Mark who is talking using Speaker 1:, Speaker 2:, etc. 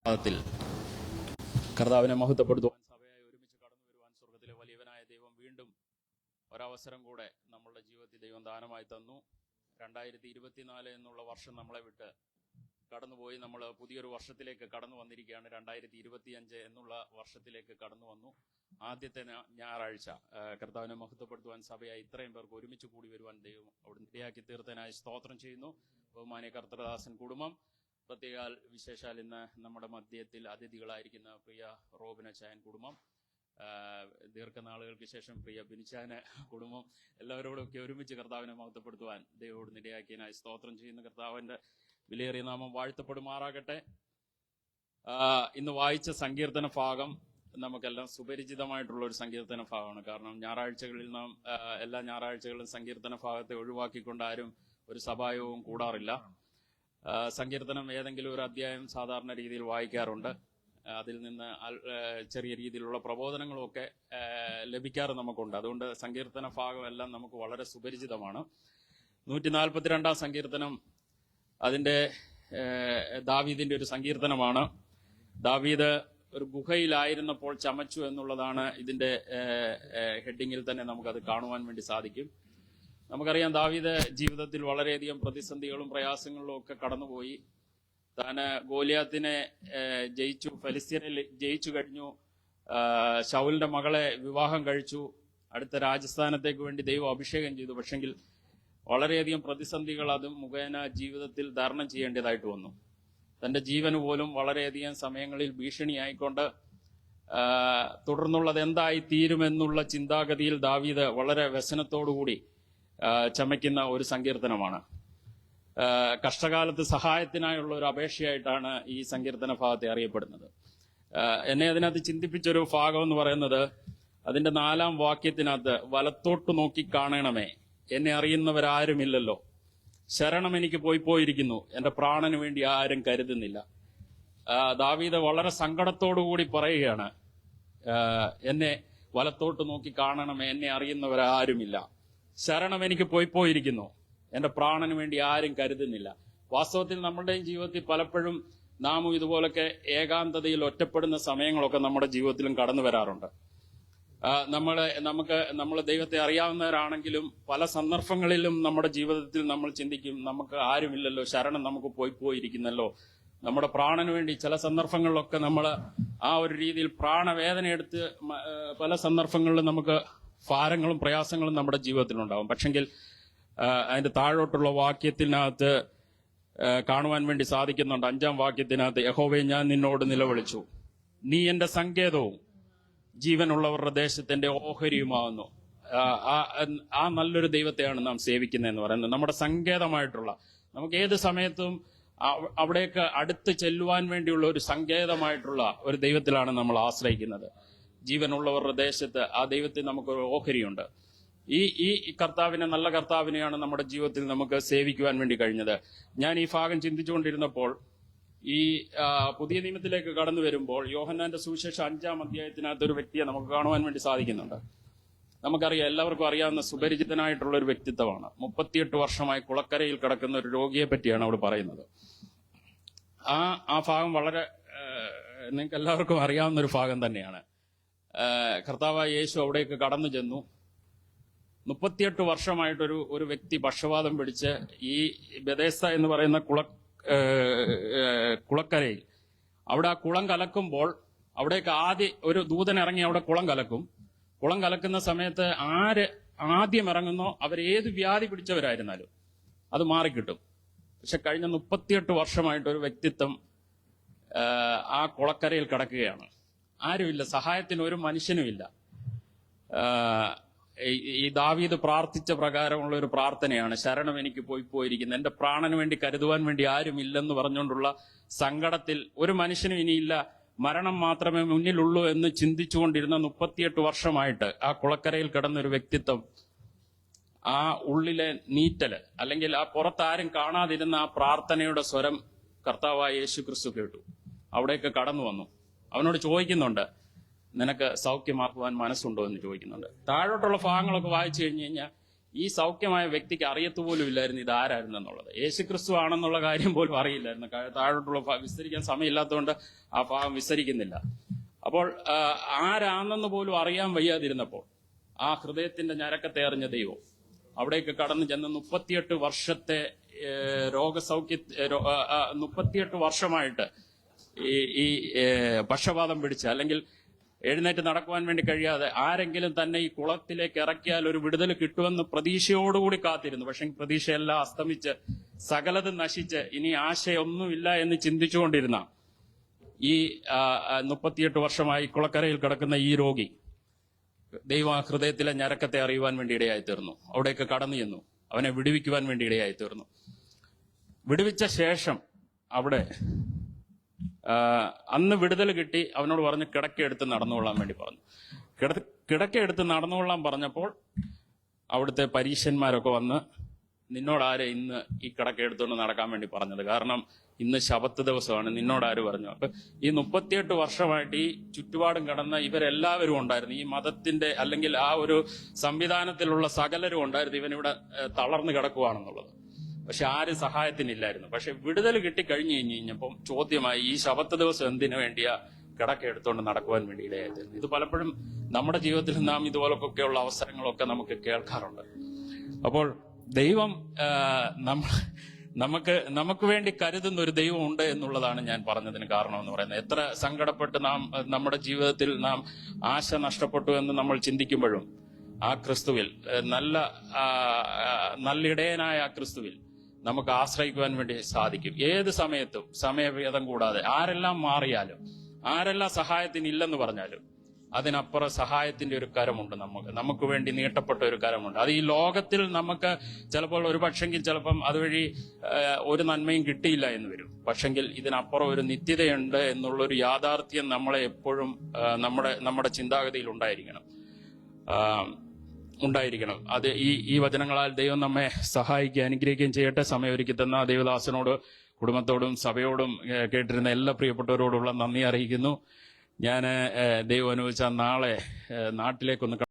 Speaker 1: ത്തിൽ കർത്താവിനെ മഹത്വപ്പെടുത്തുവാൻ സഭയായി ഒരുമിച്ച് കടന്നു വരുവാൻ സ്വർഗത്തിലെ വലിയവനായ ദൈവം വീണ്ടും ഒരവസരം കൂടെ നമ്മളുടെ ജീവിതത്തിൽ ദൈവം ദാനമായി തന്നു. 2024 എന്നുള്ള വർഷം നമ്മളെ വിട്ട് കടന്നുപോയി. നമ്മൾ പുതിയൊരു വർഷത്തിലേക്ക് കടന്നു വന്നിരിക്കുകയാണ്. 2025 എന്നുള്ള വർഷത്തിലേക്ക് കടന്നു വന്നു. ആദ്യത്തെ ഞായറാഴ്ച കർത്താവിനെ മഹത്വപ്പെടുത്തുവാൻ സഭയായി ഇത്രയും പേർക്ക് ഒരുമിച്ച് കൂടി വരുവാൻ ദൈവം അവിടെ ഇടയാക്കി തീർത്തതിനായി സ്തോത്രം ചെയ്യുന്നു. ബഹുമാന്യ കർത്തൃദാസൻ കുടുംബം, പ്രത്യേകാൽ വിശേഷാൽ ഇന്ന് നമ്മുടെ മധ്യത്തിൽ അതിഥികളായിരിക്കുന്ന പ്രിയ റോബിനച്ചായൻ കുടുംബം, ദീർഘനാളുകൾക്ക് ശേഷം പ്രിയ ബിനിച്ചാന് കുടുംബം, എല്ലാവരോടൊക്കെ ഒരുമിച്ച് കർത്താവിനെ മഹത്വപ്പെടുത്തുവാൻ ദൈവത്തോട് നിടയാക്കിയതിനായി സ്തോത്രം ചെയ്യുന്ന കർത്താവിന്റെ വിലയേറിയ നാമം വാഴ്ത്തപ്പെടുമാറാകട്ടെ. ഇന്ന് വായിച്ച സങ്കീർത്തന ഭാഗം നമുക്കെല്ലാം സുപരിചിതമായിട്ടുള്ള ഒരു സങ്കീർത്തന ഭാഗമാണ്. കാരണം ഞായറാഴ്ചകളിൽ നാം എല്ലാ ഞായറാഴ്ചകളിലും സങ്കീർത്തന ഭാഗത്തെ ഒഴിവാക്കിക്കൊണ്ട് ആരും ഒരു സഭായോഗവും കൂടാറില്ല. സങ്കീർത്തനം ഏതെങ്കിലും ഒരു അധ്യായം സാധാരണ രീതിയിൽ വായിക്കാറുണ്ട്. അതിൽ നിന്ന് ചെറിയ രീതിയിലുള്ള പ്രബോധനങ്ങളുമൊക്കെ ലഭിക്കാറ് നമുക്കുണ്ട്. അതുകൊണ്ട് സങ്കീർത്തന ഭാഗം എല്ലാം നമുക്ക് വളരെ സുപരിചിതമാണ്. 142 സങ്കീർത്തനം അതിന്റെ ദാവീദിന്റെ ഒരു സങ്കീർത്തനമാണ്. ദാവീദ് ഒരു ഗുഹയിലായിരുന്നപ്പോൾ ചമച്ചു എന്നുള്ളതാണ് ഇതിന്റെ ഹെഡിങ്ങിൽ തന്നെ നമുക്കത് കാണുവാൻ വേണ്ടി സാധിക്കും. നമുക്കറിയാം, ദാവീദ് ജീവിതത്തിൽ വളരെയധികം പ്രതിസന്ധികളും പ്രയാസങ്ങളിലും ഒക്കെ കടന്നുപോയി. താന് ഗോലിയാത്തിനെ ജയിച്ചു, ഫെലിസ്ത്യനെ ജയിച്ചു കഴിഞ്ഞു, ശൗലിന്റെ മകളെ വിവാഹം കഴിച്ചു, അടുത്ത രാജസ്ഥാനത്തേക്ക് വേണ്ടി ദൈവം അഭിഷേകം ചെയ്തു. പക്ഷെങ്കിൽ വളരെയധികം പ്രതിസന്ധികൾ അത് മുഖേന ജീവിതത്തിൽ തരണം ചെയ്യേണ്ടതായിട്ട് വന്നു. തന്റെ ജീവന് പോലും വളരെയധികം സമയങ്ങളിൽ ഭീഷണിയായിക്കൊണ്ട് തുടർന്നുള്ളത് എന്തായി തീരുമെന്നുള്ള ചിന്താഗതിയിൽ ദാവീദ് വളരെ വ്യസനത്തോടുകൂടി ചമയ്ക്കുന്ന ഒരു സങ്കീർത്തനമാണ്. കഷ്ടകാലത്ത് സഹായത്തിനായുള്ള ഒരു അപേക്ഷയായിട്ടാണ് ഈ സങ്കീർത്തന ഭാഗത്തെ അറിയപ്പെടുന്നത്. എന്നെ അതിനകത്ത് ചിന്തിപ്പിച്ചൊരു ഭാഗം എന്ന് പറയുന്നത് അതിന്റെ 4-ാം വാക്യത്തിനകത്ത്, വലത്തോട്ട് നോക്കി കാണണമേ, എന്നെ അറിയുന്നവരാരുമില്ലല്ലോ, ശരണം എനിക്ക് പോയിരിക്കുന്നു, എന്റെ പ്രാണന് വേണ്ടി ആരും കരുതുന്നില്ല. ദാവീദ് വളരെ സങ്കടത്തോടുകൂടി പറയുകയാണ്, എന്നെ വലത്തോട്ട് നോക്കി കാണണമേ, എന്നെ അറിയുന്നവരാരുമില്ല, ശരണം എനിക്ക് പോയിരിക്കുന്നു, എന്റെ പ്രാണന് വേണ്ടി ആരും കരുതുന്നില്ല. വാസ്തവത്തിൽ നമ്മളുടെയും ജീവിതത്തിൽ പലപ്പോഴും നാമും ഇതുപോലൊക്കെ ഏകാന്തതയിൽ ഒറ്റപ്പെടുന്ന സമയങ്ങളൊക്കെ നമ്മുടെ ജീവിതത്തിലും കടന്നു വരാറുണ്ട്. നമ്മൾ ദൈവത്തെ അറിയാവുന്നവരാണെങ്കിലും പല സന്ദർഭങ്ങളിലും നമ്മുടെ ജീവിതത്തിൽ നമ്മൾ ചിന്തിക്കും, നമുക്ക് ആരുമില്ലല്ലോ, ശരണം നമുക്ക് പോയിരിക്കുന്നല്ലോ, നമ്മുടെ പ്രാണന് വേണ്ടി. ചില സന്ദർഭങ്ങളിലൊക്കെ നമ്മൾ ആ ഒരു രീതിയിൽ പ്രാണവേദന എടുത്ത് പല സന്ദർഭങ്ങളിലും നമുക്ക് ഭാരങ്ങളും പ്രയാസങ്ങളും നമ്മുടെ ജീവിതത്തിലുണ്ടാവും. പക്ഷെങ്കിൽ അതിന്റെ താഴോട്ടുള്ള വാക്യത്തിനകത്ത് കാണുവാൻ വേണ്ടി സാധിക്കുന്നുണ്ട്. 5-ാം വാക്യത്തിനകത്ത്, യഹോവേ, ഞാൻ നിന്നോട് നിലവിളിച്ചു, നീ എന്റെ സങ്കേതവും ജീവനുള്ളവരുടെ ദേശത്തിന്റെ ഓഹരിയുമാകുന്നു. ആ നല്ലൊരു ദൈവത്തെയാണ് നാം സേവിക്കുന്നതെന്ന് പറയുന്നത്. നമ്മുടെ സങ്കേതമായിട്ടുള്ള, നമുക്ക് ഏത് സമയത്തും അവിടേക്ക് അടുത്ത് ചെല്ലുവാൻ വേണ്ടിയുള്ള ഒരു സങ്കേതമായിട്ടുള്ള ഒരു ദൈവത്തിലാണ് നമ്മൾ ആശ്രയിക്കുന്നത്. ജീവനുള്ളവരുടെ ദേശത്ത് ആ ദൈവത്തിൽ നമുക്കൊരു ഓഹരിയുണ്ട്. ഈ കർത്താവിനെ, നല്ല കർത്താവിനെയാണ് നമ്മുടെ ജീവിതത്തിൽ നമുക്ക് സേവിക്കുവാൻ വേണ്ടി കഴിഞ്ഞത്. ഞാൻ ഈ ഭാഗം ചിന്തിച്ചുകൊണ്ടിരുന്നപ്പോൾ ഈ പുതിയ നിയമത്തിലേക്ക് കടന്നു വരുമ്പോൾ യോഹന്നാന്റെ സുവിശേഷം 5-ാം അധ്യായത്തിനകത്ത് ഒരു വ്യക്തിയെ നമുക്ക് കാണുവാൻ വേണ്ടി സാധിക്കുന്നുണ്ട്. നമുക്കറിയാം, എല്ലാവർക്കും അറിയാവുന്ന സുപരിചിതനായിട്ടുള്ള ഒരു വ്യക്തിത്വമാണ്. 38 വർഷമായി കുളക്കരയിൽ കിടക്കുന്ന ഒരു രോഗിയെ പറ്റിയാണ് അവിടെ പറയുന്നത്. ആ ഭാഗം വളരെ നിങ്ങൾക്ക് എല്ലാവർക്കും അറിയാവുന്ന ഒരു ഭാഗം തന്നെയാണ്. കർത്താവായ യേശു അവിടേക്ക് കടന്നു ചെന്നു. 38 വർഷമായിട്ടൊരു ഒരു വ്യക്തി പക്ഷവാതം പിടിച്ച് ഈ ബെഥേസ്ദ എന്ന് പറയുന്ന കുളക്കരയിൽ അവിടെ ആ കുളം കലക്കുമ്പോൾ അവിടേക്ക് ഒരു ദൂതൻ ഇറങ്ങി അവിടെ കുളം കലക്കും. കുളം കലക്കുന്ന സമയത്ത് ആദ്യം ഇറങ്ങുന്നോ അവരേത് വ്യാധി പിടിച്ചവരായിരുന്നാലും അത് മാറിക്കിട്ടും. പക്ഷെ കഴിഞ്ഞ 38 വർഷമായിട്ടൊരു വ്യക്തിത്വം ആ കുളക്കരയിൽ കിടക്കുകയാണ്. ആരുമില്ല, സഹായത്തിന് ഒരു മനുഷ്യനുമില്ല. ഈ ദാവീദ് പ്രാർത്ഥിച്ച പ്രകാരമുള്ള ഒരു പ്രാർത്ഥനയാണ്, ശരണം എനിക്ക് പോയിരിക്കുന്നു, എന്റെ പ്രാണന് വേണ്ടി കരുതുവാൻ വേണ്ടി ആരുമില്ലെന്ന് പറഞ്ഞുകൊണ്ടുള്ള സങ്കടത്തിൽ, ഒരു മനുഷ്യനും ഇനിയില്ല, മരണം മാത്രമേ മുന്നിലുള്ളൂ എന്ന് ചിന്തിച്ചുകൊണ്ടിരുന്ന 38 വർഷമായിട്ട് ആ കുളക്കരയിൽ കിടന്നൊരു വ്യക്തിത്വം, ആ ഉള്ളിലെ നീറ്റല് അല്ലെങ്കിൽ ആ പുറത്താരും കാണാതിരുന്ന ആ പ്രാർത്ഥനയുടെ സ്വരം കർത്താവായ യേശു ക്രിസ്തു കേട്ടു. അവിടേക്ക് കടന്നു വന്നു. അവനോട് ചോദിക്കുന്നുണ്ട്, നിനക്ക് സൗഖ്യമാക്കുവാൻ മനസ്സുണ്ടോ എന്ന് ചോദിക്കുന്നുണ്ട്. താഴോട്ടുള്ള ഭാഗങ്ങളൊക്കെ വായിച്ചു കഴിഞ്ഞു കഴിഞ്ഞാൽ ഈ സൗഖ്യമായ വ്യക്തിക്ക് അറിയത്തുപോലും ഇല്ലായിരുന്നു ഇത് ആരായിരുന്നു എന്നുള്ളത്. യേശുക്രിസ്തു ആണെന്നുള്ള കാര്യം പോലും അറിയില്ലായിരുന്നു. താഴോട്ടുള്ള വിസ്തരിക്കാൻ സമയമില്ലാത്തതുകൊണ്ട് ആ ഭാഗം വിസ്തരിക്കുന്നില്ല. അപ്പോൾ ആരാണെന്ന് പോലും അറിയാൻ വയ്യാതിരുന്നപ്പോൾ ആ ഹൃദയത്തിന്റെ ഞരക്കത്തെ അറിഞ്ഞ ദൈവം അവിടേക്ക് കടന്നു ചെന്ന് 38 വർഷത്തെ രോഗസൗഖ്യ 38 വർഷമായിട്ട് ഈ പക്ഷപാതം പിടിച്ച് അല്ലെങ്കിൽ എഴുന്നേറ്റ് നടക്കുവാൻ വേണ്ടി കഴിയാതെ ആരെങ്കിലും തന്നെ ഈ കുളത്തിലേക്ക് ഇറക്കിയാൽ ഒരു വിടുതൽ കിട്ടുമെന്ന് പ്രതീക്ഷയോടുകൂടി കാത്തിരുന്നു. പക്ഷെ പ്രതീക്ഷയെല്ലാം അസ്തമിച്ച് സകലതും നശിച്ച് ഇനി ആശയൊന്നുമില്ല എന്ന് ചിന്തിച്ചുകൊണ്ടിരുന്ന ഈ 38 വർഷമായി കുളക്കരയിൽ കിടക്കുന്ന ഈ രോഗി ദൈവം ഹൃദയത്തിലെ ഞരക്കത്തെ അറിയുവാൻ വേണ്ടി ഇടയായി തീർന്നു. അവിടേക്ക് കടന്നു ചെന്നു. അവനെ വിടുവിക്കുവാൻ വേണ്ടി ഇടയായി തീർന്നു. വിടുവിച്ച ശേഷം അവിടെ അന്ന് വിടുതൽ കിട്ടി. അവനോട് പറഞ്ഞു കിടക്കയെടുത്ത് നടന്നുകൊള്ളാൻ വേണ്ടി പറഞ്ഞു. കിടക്കയെടുത്ത് നടന്നുകൊള്ളാൻ പറഞ്ഞപ്പോൾ അവിടുത്തെ പരീശന്മാരൊക്കെ വന്ന്, നിന്നോടാര് ഇന്ന് ഈ കിടക്കയെടുത്തുകൊണ്ട് നടക്കാൻ വേണ്ടി പറഞ്ഞത്? കാരണം ഇന്ന് ശബത്ത് ദിവസമാണ്, നിന്നോടാര് പറഞ്ഞു? അപ്പൊ ഈ 38 വർഷമായിട്ട് ഈ ചുറ്റുപാടും കടന്ന ഇവരെല്ലാവരും ഉണ്ടായിരുന്നു. ഈ മതത്തിന്റെ അല്ലെങ്കിൽ ആ ഒരു സംവിധാനത്തിലുള്ള സകലരും ഉണ്ടായിരുന്നു. ഇവനിവിടെ തളർന്നു കിടക്കുവാണെന്നുള്ളത്. പക്ഷെ ആരും സഹായത്തിനില്ലായിരുന്നു. പക്ഷെ വിടുതൽ കിട്ടിക്കഴിഞ്ഞു കഴിഞ്ഞപ്പം ചോദ്യമായി, ഈ ശബത്ത് ദിവസം എന്തിനു വേണ്ടിയാ കിടക്ക എടുത്തുകൊണ്ട് നടക്കുവാൻ വേണ്ടി ഇടയായിരുന്നു? ഇത് പലപ്പോഴും നമ്മുടെ ജീവിതത്തിൽ നാം ഇതുപോലൊക്കെയുള്ള അവസരങ്ങളൊക്കെ നമുക്ക് കേൾക്കാറുണ്ട്. അപ്പോൾ ദൈവം നമുക്ക് വേണ്ടി കരുതുന്ന ഒരു ദൈവം ഉണ്ട് എന്നുള്ളതാണ് ഞാൻ പറഞ്ഞതിന് കാരണം എന്ന് പറയുന്നത്. എത്ര സങ്കടപ്പെട്ട് നമ്മുടെ ജീവിതത്തിൽ നാം ആശ നഷ്ടപ്പെട്ടു എന്ന് നമ്മൾ ചിന്തിക്കുമ്പോഴും ആ ക്രിസ്തുവിൽ നല്ല ഇടയനായ ആ ക്രിസ്തുവിൽ നമുക്ക് ആശ്രയിക്കുവാൻ വേണ്ടി സാധിക്കും. ഏത് സമയത്തും സമയഭേദം കൂടാതെ ആരെല്ലാം മാറിയാലും ആരെല്ലാം സഹായത്തിന് ഇല്ലെന്ന് പറഞ്ഞാലും അതിനപ്പുറം സഹായത്തിന്റെ ഒരു കരമുണ്ട്. നമുക്ക് വേണ്ടി നീട്ടപ്പെട്ട ഒരു കരമുണ്ട്. അത് ഈ ലോകത്തിൽ നമുക്ക് ചിലപ്പോൾ ഒരു പക്ഷെങ്കിൽ ചിലപ്പം അതുവഴി ഒരു നന്മയും കിട്ടിയില്ല എന്ന് വരും. പക്ഷെങ്കിൽ ഇതിനപ്പുറം ഒരു നിത്യതയുണ്ട് എന്നുള്ളൊരു യാഥാർത്ഥ്യം നമ്മളെ എപ്പോഴും നമ്മുടെ ചിന്താഗതിയിൽ ഉണ്ടായിരിക്കണം. അത് ഈ വചനങ്ങളാൽ ദൈവം നമ്മെ സഹായിക്കുകയും അനുഗ്രഹിക്കുകയും ചെയ്യട്ടെ. സമയമൊരുക്കി തന്ന ദൈവദാസനോട്, കുടുംബത്തോടും സഭയോടും കേട്ടിരുന്ന എല്ലാ പ്രിയപ്പെട്ടവരോടുള്ള നന്ദി അറിയിക്കുന്നു. ഞാൻ ദൈവം അനുവദിച്ചാൽ നാളെ നാട്ടിലേക്കൊന്ന്